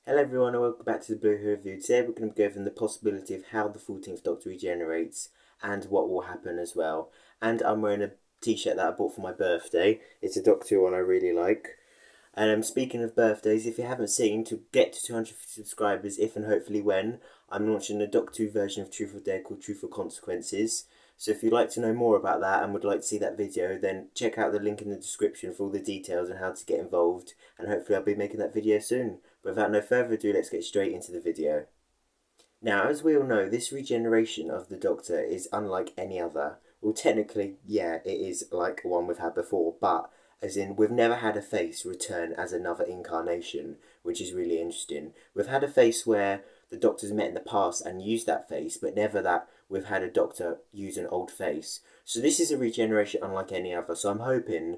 Hello everyone and welcome back to the Blue Who Review. Today we're going to be going over the possibility of how the 14th Doctor regenerates and what will happen as well. And I'm wearing a t-shirt that I bought for my birthday. It's a Doctor Who one I really like. And speaking of birthdays, if you haven't seen, to get to 250 subscribers, if and hopefully when, I'm launching a Doctor Who version of Truth or Dare called Truth or Consequences. So if you'd like to know more about that and would like to see that video, then check out the link in the description for all the details on how to get involved, and hopefully I'll be making that video soon. But without no further ado, let's get straight into the video. Now, as we all know, this regeneration of the Doctor is unlike any other. Well, technically, yeah, it is like one we've had before, but as in, we've never had a face return as another incarnation, which is really interesting. We've had a face where the Doctor's met in the past and used that face, but never that we've had a Doctor use an old face. So this is a regeneration unlike any other, so I'm hoping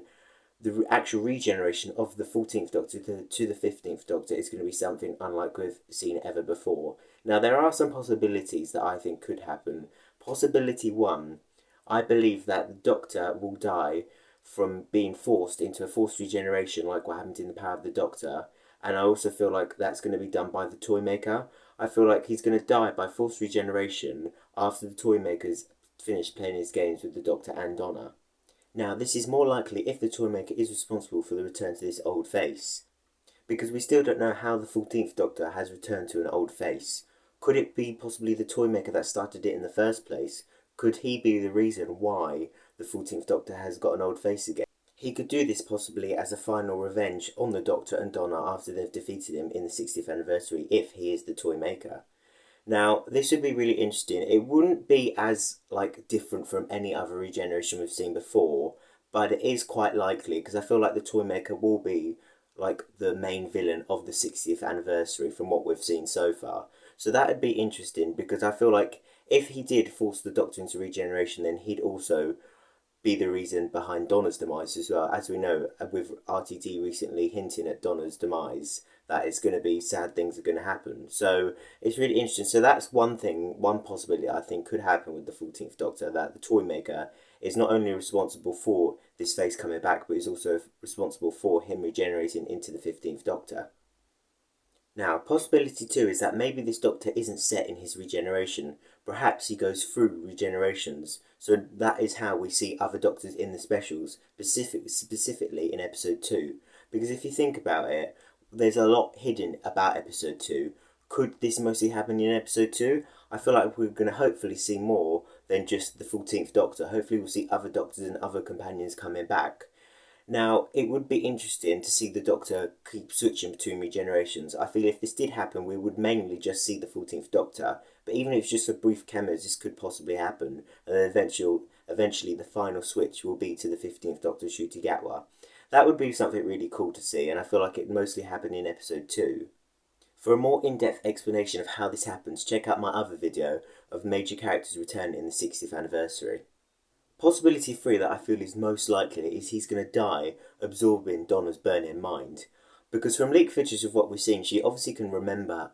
the actual regeneration of the 14th Doctor to the 15th Doctor is going to be something unlike we've seen ever before. Now, there are some possibilities that I think could happen. Possibility one, I believe that the Doctor will die from being forced into a forced regeneration like what happened in The Power of the Doctor. And I also feel like that's going to be done by the toy maker. I feel like he's going to die by forced regeneration after the toy maker's finished playing his games with the Doctor and Donna. Now, this is more likely if the toy maker is responsible for the return to this old face, because we still don't know how the 14th Doctor has returned to an old face. Could it be possibly the toy maker that started it in the first place? Could he be the reason why the 14th Doctor has got an old face again? He could do this possibly as a final revenge on the Doctor and Donna after they've defeated him in the 60th anniversary, if he is the toy maker. Now, this would be really interesting. It wouldn't be as different from any other regeneration we've seen before, but it is quite likely because I feel like the toy maker will be the main villain of the 60th anniversary from what we've seen so far. So that would be interesting because I feel like if he did force the Doctor into regeneration, then he'd also be the reason behind Donna's demise as well. As we know, with RTD recently hinting at Donna's demise, that it's going to be sad things are going to happen. So it's really interesting. So that's one thing, one possibility I think could happen with the 14th Doctor, that the toy maker is not only responsible for this face coming back, but is also responsible for him regenerating into the 15th Doctor. Now, possibility two is that maybe this Doctor isn't set in his regeneration. Perhaps he goes through regenerations. So that is how we see other Doctors in the specials, specifically in episode 2. Because if you think about it, there's a lot hidden about episode 2. Could this mostly happen in episode 2? I feel like we're going to hopefully see more than just the 14th Doctor. Hopefully we'll see other Doctors and other companions coming back. Now, it would be interesting to see the Doctor keep switching between regenerations. I feel if this did happen, we would mainly just see the 14th Doctor. But even if it's just for brief cameos, this could possibly happen. And then eventually the final switch will be to the 15th Doctor, Ncuti Gatwa. That would be something really cool to see, and I feel like it mostly happened in episode 2. For a more in-depth explanation of how this happens, check out my other video of major characters returning in the 60th anniversary. Possibility 3 that I feel is most likely is he's going to die absorbing Donna's burning mind. Because from leaked footage of what we've seen, she obviously can remember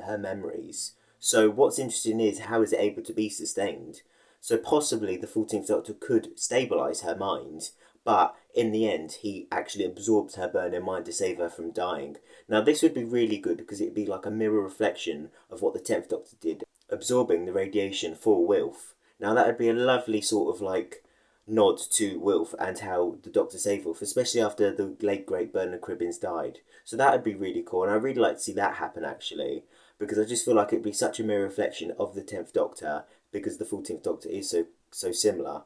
her memories. So what's interesting is how is it able to be sustained? So possibly the 14th Doctor could stabilise her mind, but in the end he actually absorbs her burning mind to save her from dying. Now this would be really good because it'd be like a mirror reflection of what the 10th Doctor did, absorbing the radiation for Wilf. Now that would be a lovely sort of nod to Wilf and how the Doctor saved Wilf, especially after the late great Bernard Cribbins died. So that would be really cool, and I'd really like to see that happen actually, because I just feel like it'd be such a mirror reflection of the 10th Doctor, because the 14th Doctor is so similar.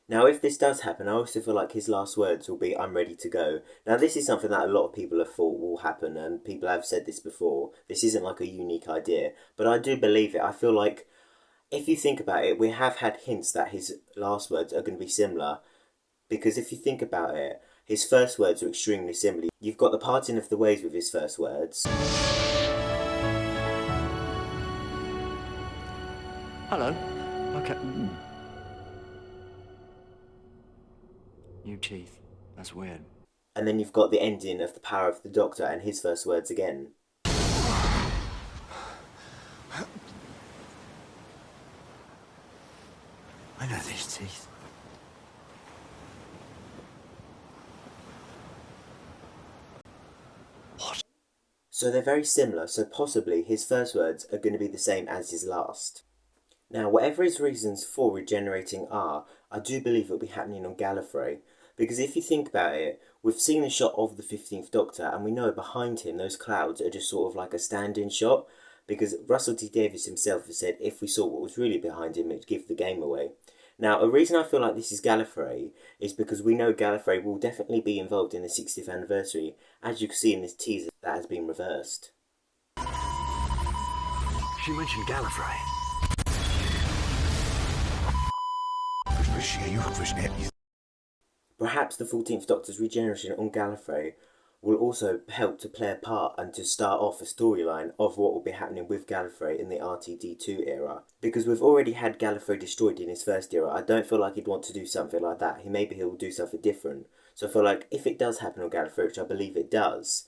Now, if this does happen, I also feel like his last words will be, "I'm ready to go." Now, this is something that a lot of people have thought will happen, and people have said this before. This isn't like a unique idea, but I do believe it. I feel like, if you think about it, we have had hints that his last words are going to be similar, because if you think about it, his first words are extremely similar. You've got the parting of the ways with his first words. Hello. Okay. New teeth. That's weird. And then you've got the ending of The Power of the Doctor and his first words again. I know these teeth. So they're very similar, so possibly his first words are going to be the same as his last. Now, whatever his reasons for regenerating are, I do believe it'll be happening on Gallifrey. Because if you think about it, we've seen a shot of the 15th Doctor, and we know behind him those clouds are just sort of like a stand-in shot. Because Russell T Davies himself has said if we saw what was really behind him, it'd give the game away. Now, a reason I feel like this is Gallifrey is because we know Gallifrey will definitely be involved in the 60th anniversary, as you can see in this teaser that has been reversed. She mentioned Gallifrey. Perhaps the 14th Doctor's regeneration on Gallifrey will also help to play a part and to start off a storyline of what will be happening with Gallifrey in the RTD2 era. Because we've already had Gallifrey destroyed in his first era, I don't feel like he'd want to do something like that. Maybe he'll do something different. So I feel like if it does happen on Gallifrey, which I believe it does,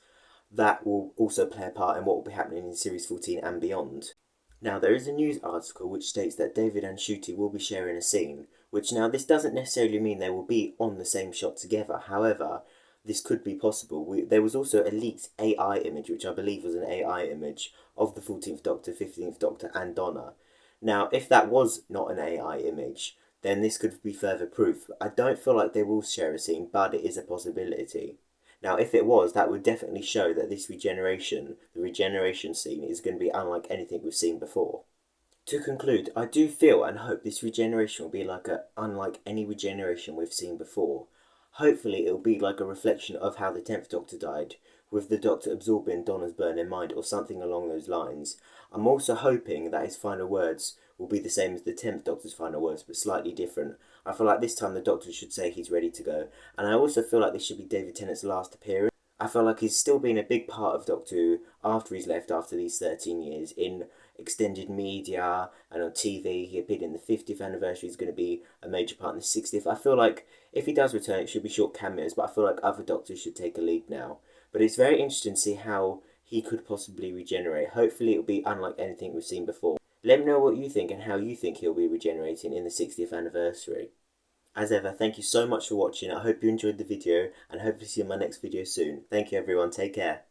that will also play a part in what will be happening in Series 14 and beyond. Now, there is a news article which states that David and Ncuti will be sharing a scene, which now this doesn't necessarily mean they will be on the same shot together. However, this could be possible. There was also a leaked AI image, which I believe was an AI image, of the 14th Doctor, 15th Doctor and Donna. Now, if that was not an AI image, then this could be further proof. I don't feel like they will share a scene, but it is a possibility. Now, if it was, that would definitely show that this regeneration, the regeneration scene, is going to be unlike anything we've seen before. To conclude, I do feel and hope this regeneration will be unlike any regeneration we've seen before. Hopefully it'll be like a reflection of how the 10th Doctor died, with the Doctor absorbing Donna's burning mind or something along those lines. I'm also hoping that his final words will be the same as the 10th Doctor's final words, but slightly different. I feel like this time the Doctor should say he's ready to go, and I also feel like this should be David Tennant's last appearance. I feel like he's still been a big part of Doctor Who after he's left after these 13 years in extended media and on TV. He appeared in the 50th anniversary, he's going to be a major part in the 60th. I feel like if he does return, it should be short cameos, but I feel like other Doctors should take a lead now. But it's very interesting to see how he could possibly regenerate. Hopefully it'll be unlike anything we've seen before. Let me know what you think and how you think he'll be regenerating in the 60th anniversary. As ever, thank you so much for watching. I hope you enjoyed the video and hope to see you in my next video soon. Thank you everyone, take care.